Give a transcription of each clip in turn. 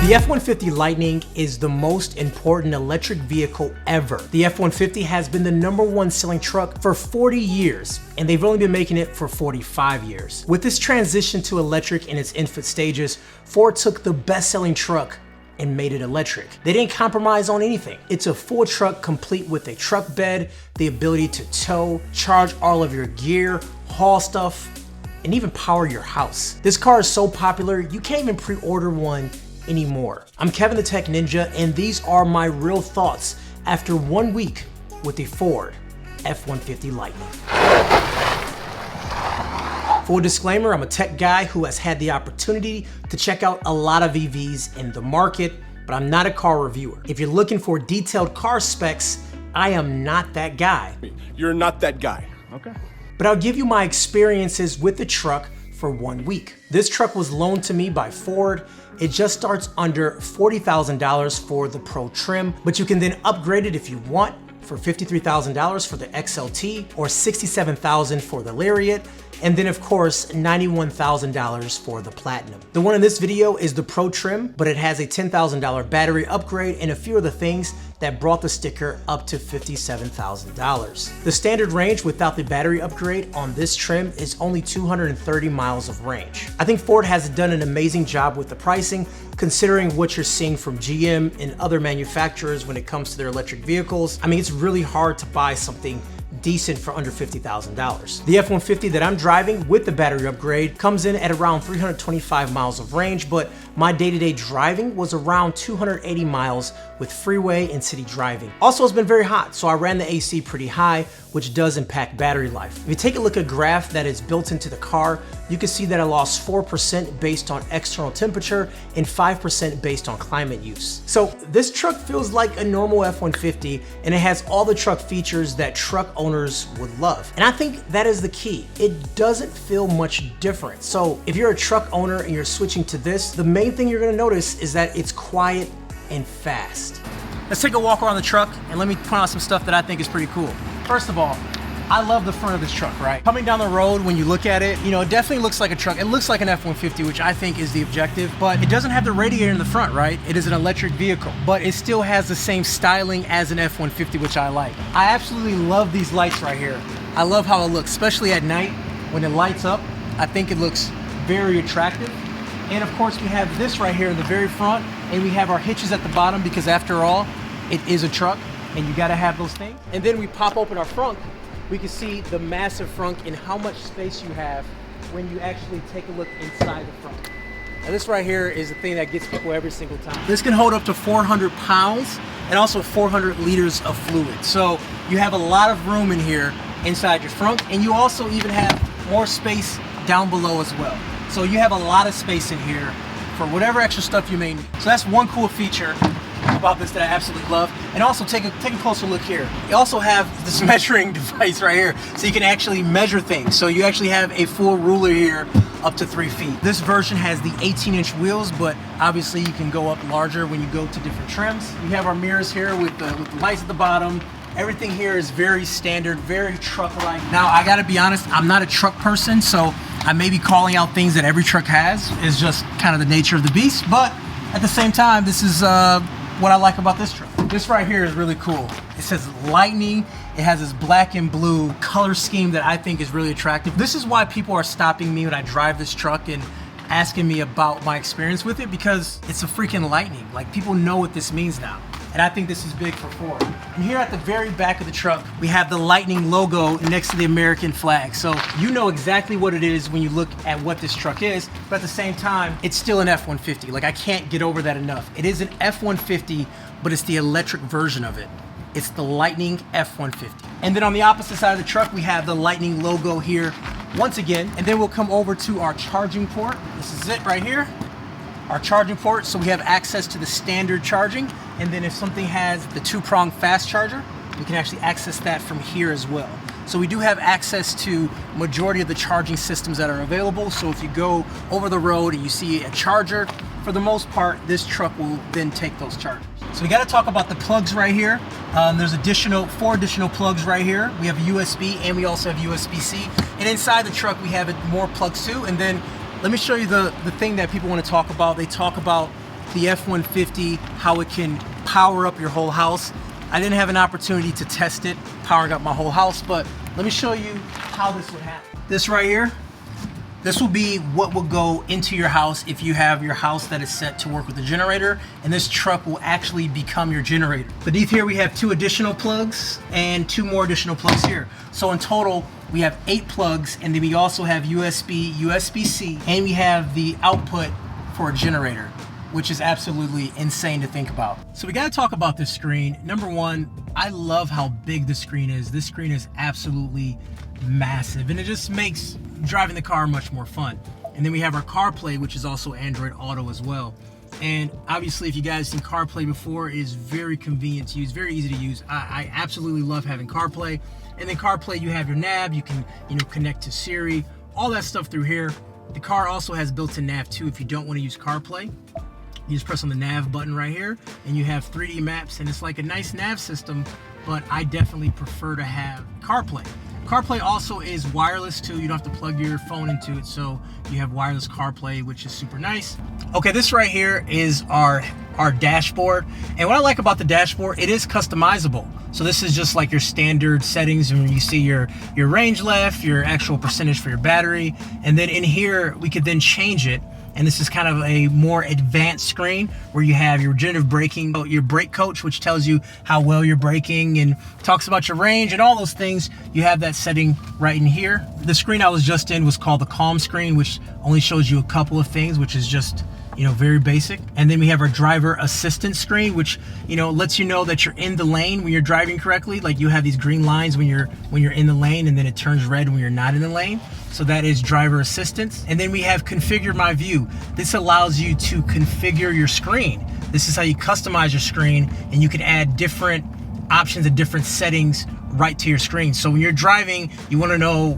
The F-150 Lightning is the most important electric vehicle ever. The F-150 has been the #1 selling truck for 40 years, and they've only been making it for 45 years. With this transition to electric in its infant stages, Ford took the best-selling truck and made it electric. They didn't compromise on anything. It's a full truck complete with a truck bed, the ability to tow, charge all of your gear, haul stuff, and even power your house. This car is so popular, you can't even pre-order one anymore. I'm Kevin the Tech Ninja, and these are my real thoughts after 1 week with the Ford F-150 Lightning. Full disclaimer, I'm a tech guy who has had the opportunity to check out a lot of EVs in the market, but I'm not a car reviewer. If you're looking for detailed car specs, I am not that guy. You're not that guy, okay? But I'll give you my experiences with the truck for 1 week. This truck was loaned to me by Ford. It just starts under $40,000 for the Pro trim, but you can then upgrade it if you want for $53,000 for the XLT or $67,000 for the Lariat, and then of course $91,000 for the Platinum. The one in this video is the Pro trim, but it has a $10,000 battery upgrade and a few other things that brought the sticker up to $57,000. The standard range without the battery upgrade on this trim is only 230 miles of range. I think Ford has done an amazing job with the pricing, considering what you're seeing from GM and other manufacturers when it comes to their electric vehicles. I mean, it's really hard to buy something decent for under $50,000. The F-150 that I'm driving with the battery upgrade comes in at around 325 miles of range, but my day-to-day driving was around 280 miles with freeway and city driving. Also, it's been very hot, so I ran the AC pretty high, which does impact battery life. If you take a look at a graph that is built into the car, you can see that I lost 4% based on external temperature and 5% based on climate use. So this truck feels like a normal F-150, and it has all the truck features that truck owners would love. And I think that is the key. It doesn't feel much different. So if you're a truck owner and you're switching to this, the main thing you're gonna notice is that it's quiet and fast. Let's take a walk around the truck and let me point out some stuff that I think is pretty cool. First of all, I love the front of this truck, right? Coming down the road, when you look at it, you know, it definitely looks like a truck. It looks like an F-150, which I think is the objective, but it doesn't have the radiator in the front, right? It is an electric vehicle, but it still has the same styling as an F-150, which I like. I absolutely love these lights right here. I love how it looks, especially at night when it lights up. I think it looks very attractive. And of course, we have this right here in the very front, and we have our hitches at the bottom because after all, it is a truck and you gotta have those things. And then we pop open our front, we can see the massive front and how much space you have when you actually take a look inside the front. Now this right here is the thing that gets people every single time. This can hold up to 400 pounds and also 400 liters of fluid. So you have a lot of room in here inside your front, and you also even have more space down below as well. So you have a lot of space in here for whatever extra stuff you may need. So that's one cool feature about this that I absolutely love. And also take a closer look here. You also have this measuring device right here, so you can actually measure things. So you actually have a full ruler here up to 3 feet. This version has the 18-inch wheels, but obviously you can go up larger when you go to different trims. You have our mirrors here with the lights at the bottom. Everything here is very standard, very truck-like. Now, I gotta be honest, I'm not a truck person, so I may be calling out things that every truck has. It's just kind of the nature of the beast, but at the same time, this is what I like about this truck. This right here is really cool. It says Lightning. It has this black and blue color scheme that I think is really attractive. This is why people are stopping me when I drive this truck and asking me about my experience with it, because it's a freaking Lightning. Like, people know what this means now. And I think this is big for Ford. And here at the very back of the truck, we have the Lightning logo next to the American flag. So you know exactly what it is when you look at what this truck is, but at the same time, it's still an F-150. Like, I can't get over that enough. It is an F-150, but it's the electric version of it. It's the Lightning F-150. And then on the opposite side of the truck, we have the Lightning logo here once again. And then we'll come over to our charging port. This is it right here. Our charging port, so we have access to the standard charging, and then if something has the 2-prong fast charger, we can actually access that from here as well. So we do have access to majority of the charging systems that are available. So if you go over the road and you see a charger, for the most part, this truck will then take those chargers. So we got to talk about the plugs right here. There's four additional plugs right here. We have USB and we also have USB-C. And inside the truck, we have more plugs too. And then let me show you the thing that people want to talk about. They talk about the F-150, how it can power up your whole house. I didn't have an opportunity to test it, powering up my whole house, but let me show you how this would happen. This right here, this will be what will go into your house if you have your house that is set to work with a generator, and this truck will actually become your generator. Beneath here we have 2 additional plugs and 2 more additional plugs here. So in total, we have 8 plugs, and then we also have USB, USB-C, and we have the output for a generator, which is absolutely insane to think about. So we gotta talk about this screen. Number one, I love how big the screen is. This screen is absolutely massive, and it just makes driving the car much more fun. And then we have our CarPlay, which is also Android Auto as well. And obviously, if you guys seen CarPlay before, it is very convenient to use, very easy to use. I absolutely love having CarPlay. And then CarPlay, you have your nav, you can connect to Siri, all that stuff through here. The car also has built-in nav too if you don't want to use CarPlay. You just press on the nav button right here and you have 3D maps, and it's like a nice nav system, but I definitely prefer to have CarPlay. CarPlay also is wireless too. You don't have to plug your phone into it, so you have wireless CarPlay, which is super nice. Okay, this right here is our dashboard, and what I like about the dashboard, it is customizable. So this is just like your standard settings, and you see your range left, your actual percentage for your battery, and then in here we could then change it. And this is kind of a more advanced screen where you have your regenerative braking, your brake coach, which tells you how well you're braking and talks about your range and all those things. You have that setting right in here. The screen I was just in was called the calm screen, which only shows you a couple of things, which is just, very basic. And then we have our driver assistance screen, which, lets you know that you're in the lane when you're driving correctly. Like you have these green lines when you're in the lane, and then it turns red when you're not in the lane. So that is driver assistance. And then we have configure my view. This allows you to configure your screen. This is how you customize your screen, and you can add different options and different settings right to your screen. So when you're driving, you want to know,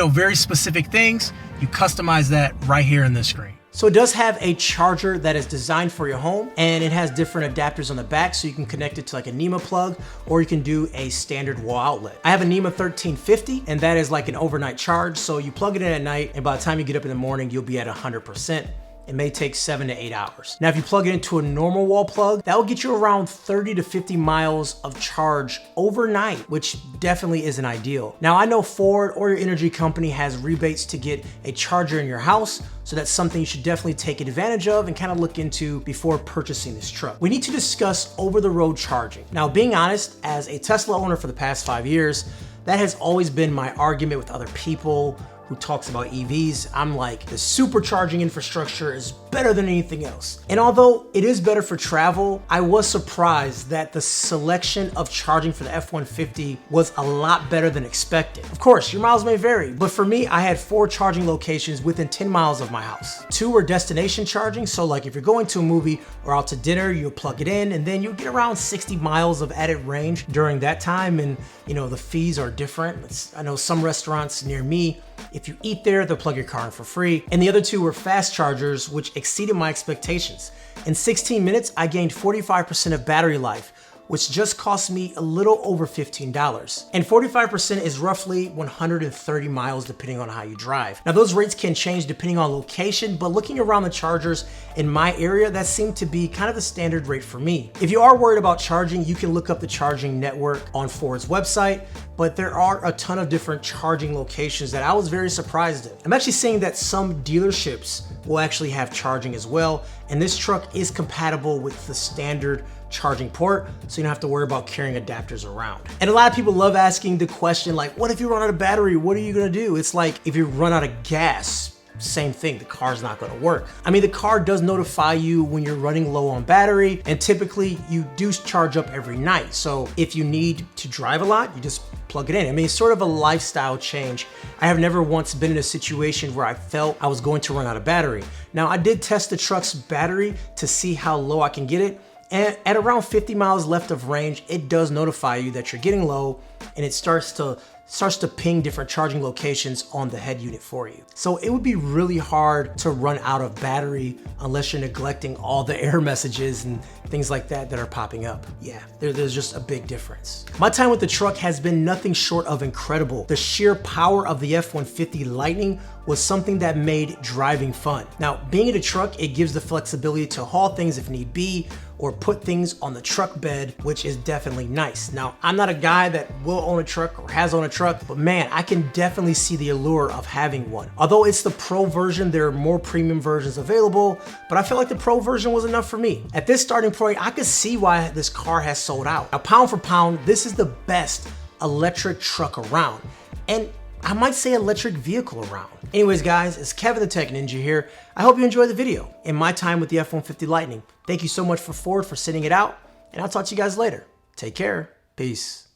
very specific things. You customize that right here in this screen. So it does have a charger that is designed for your home, and it has different adapters on the back, so you can connect it to like a NEMA plug, or you can do a standard wall outlet. I have a NEMA 1350, and that is like an overnight charge. So you plug it in at night, and by the time you get up in the morning, you'll be at 100%. It may take 7 to 8 hours. Now, if you plug it into a normal wall plug, that will get you around 30 to 50 miles of charge overnight, which definitely isn't ideal. Now, I know Ford or your energy company has rebates to get a charger in your house, so that's something you should definitely take advantage of and kind of look into before purchasing this truck. We need to discuss over-the-road charging. Now, being honest, as a Tesla owner for the past 5 years, that has always been my argument with other people who talks about EVs. I'm like, the supercharging infrastructure is better than anything else. And although it is better for travel, I was surprised that the selection of charging for the F-150 was a lot better than expected. Of course, your miles may vary, but for me, I had 4 charging locations within 10 miles of my house. 2 were destination charging, so like if you're going to a movie or out to dinner, you'll plug it in, and then you'll get around 60 miles of added range during that time, and the fees are different. I know some restaurants near me, if you eat there, they'll plug your car in for free. And the other 2 were fast chargers, which exceeded my expectations. In 16 minutes, I gained 45% of battery life, which just cost me a little over $15. And 45% is roughly 130 miles depending on how you drive. Now those rates can change depending on location, but looking around the chargers in my area, that seemed to be kind of the standard rate for me. If you are worried about charging, you can look up the charging network on Ford's website, but there are a ton of different charging locations that I was very surprised at. I'm actually seeing that some dealerships will actually have charging as well, and this truck is compatible with the standard charging port, so you don't have to worry about carrying adapters around. And a lot of people love asking the question, like, what if you run out of battery? What are you gonna do? It's like, if you run out of gas, same thing, the car's not gonna work. I mean, the car does notify you when you're running low on battery, and typically you do charge up every night. So if you need to drive a lot, you just plug it in. I mean, it's sort of a lifestyle change. I have never once been in a situation where I felt I was going to run out of battery. Now, I did test the truck's battery to see how low I can get it. And at around 50 miles left of range, it does notify you that you're getting low, and it starts to starts to ping different charging locations on the head unit for you. So it would be really hard to run out of battery unless you're neglecting all the error messages and things like that that are popping up. Yeah, there's just a big difference. My time with the truck has been nothing short of incredible. The sheer power of the F-150 Lightning was something that made driving fun. Now, being in a truck, it gives the flexibility to haul things if need be, or put things on the truck bed, which is definitely nice. Now, I'm not a guy that will own a truck or has owned a truck, but man, I can definitely see the allure of having one. Although it's the Pro version, there are more premium versions available, but I feel like the Pro version was enough for me. At this starting point, I could see why this car has sold out. Now, pound for pound, this is the best electric truck around. And I might say electric vehicle around. Anyways, guys, it's Kevin the Tech Ninja here. I hope you enjoyed the video and my time with the F-150 Lightning. Thank you so much for Ford for sending it out, and I'll talk to you guys later. Take care. Peace.